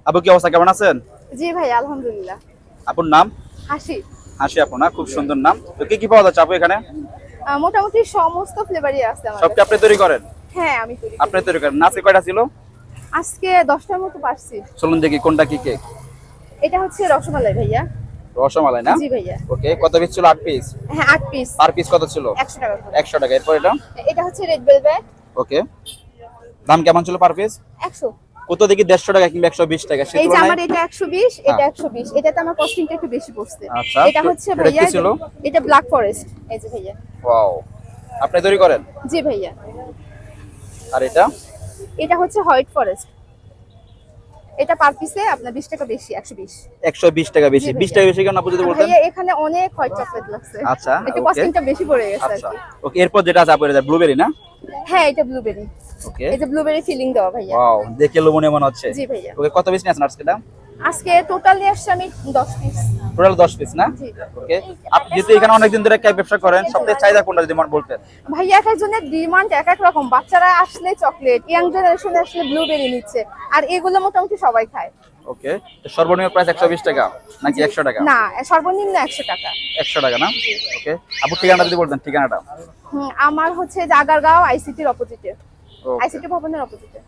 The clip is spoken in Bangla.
আপু কি অবস্থা, কেমন আছেন? জি ভাই, আলহামদুলিল্লাহ। আপুর নাম? হাসি। হাসি আপু না, খুব সুন্দর নাম। তো কি কি পাওয়া যাচ্ছে আপু এখানে? মোটামুটি সমস্ত ফ্লেভারই আছে আমার সব কি কাছে। আপনি তৈরি করেন? হ্যাঁ, আমি তৈরি আপনি করি। তৈরি করেন? নাচে কয়টা ছিল? আজকে 10টার মতো পারছি। চলুন দেখি কোনটা কি কেক। এটা হচ্ছে রসমালাই ভাইয়া। রসমালাই না? জি ভাইয়া। ওকে, কত পিস ছিল? 8 পিস। হ্যাঁ, 8 পিস। পার পিস কত ছিল? 100 টাকা করে। 100 টাকা। এরপর এটা? এটা হচ্ছে রেড ভেলভেট। ওকে, দাম কেমন ছিল পার পিস? 100। কত দেখি 150 টাকা কিংবা 120 টাকা, সেই এই যে তুলনায়? আমার এটা 120, হ্যাঁ। এটা 120। এটাতে আমার কস্টিংটা একটু বেশি পড়ছে। আচ্ছা, এটা তো হচ্ছে এটা ভাইয়া, কি ছিল? এটা ব্ল্যাক ফরেস্ট। এই যে ভাইয়া। ওয়াও, আপনি তৈরি করেন? জি ভাইয়া। আর এটা? এটা হচ্ছে হোয়াইট ফরেস্ট। এটা পার পিসে আপনার 20 টাকা বেশি, 120। 120 টাকা বেশি। জি ভাইয়া। 20 টাকা বেশি কেন আপু যদি বলতেন? ভাইয়া এখানে অনেক হোয়াইট চকলেট লাগছে। আচ্ছা, একটু ওকে। কস্টিংটা বেশি পড়ে গেছে আর আচ্ছা, কি। ওকে। এরপর যেটা আছে আপু, এটা ব্লুবেরি না? হ্যাঁ, এটা ব্লুবেরি। ওকে। এই যে ব্লুবেরি ফিলিং দেওয়া ভাইয়া। ওয়াও, দেখে লোভনীয় মনে হচ্ছে। জি ভাইয়া। ওকে, কত পিস নিয়েছেন আজকে? দাম আজকে টোটাল নিয়ে আসছি আমি 10 পিস। টোটাল 10 পিস না? জি। ওকে, আপনি যেহেতু এখানে অনেকদিন ধরে কেক ব্যবসা করেন, সবথেকে চাহিদা কোনটা যদি মনে বলতেন? ভাইয়া এক একজনের ডিমান্ড এক এক রকম। বাচ্চারা আসলে চকলেট, ইয়াং জেনারেশন আসলে ব্লুবেরি নিচ্ছে, আর এগুলো মোটামুটি সবাই খায়। ওকে, তো সর্বনিম্ন প্রাইস 120 টাকা নাকি 100 টাকা? না, সর্বনিম্ন 100 টাকা। 100 টাকা না? ওকে, আপু ঠিকানাটা যদি বলতেন, ঠিকানাটা? আমার হচ্ছে জাগারগাঁও আইসিটির অপোজিটে, ওকে, আইসিটি ভবনের অপোজিটে।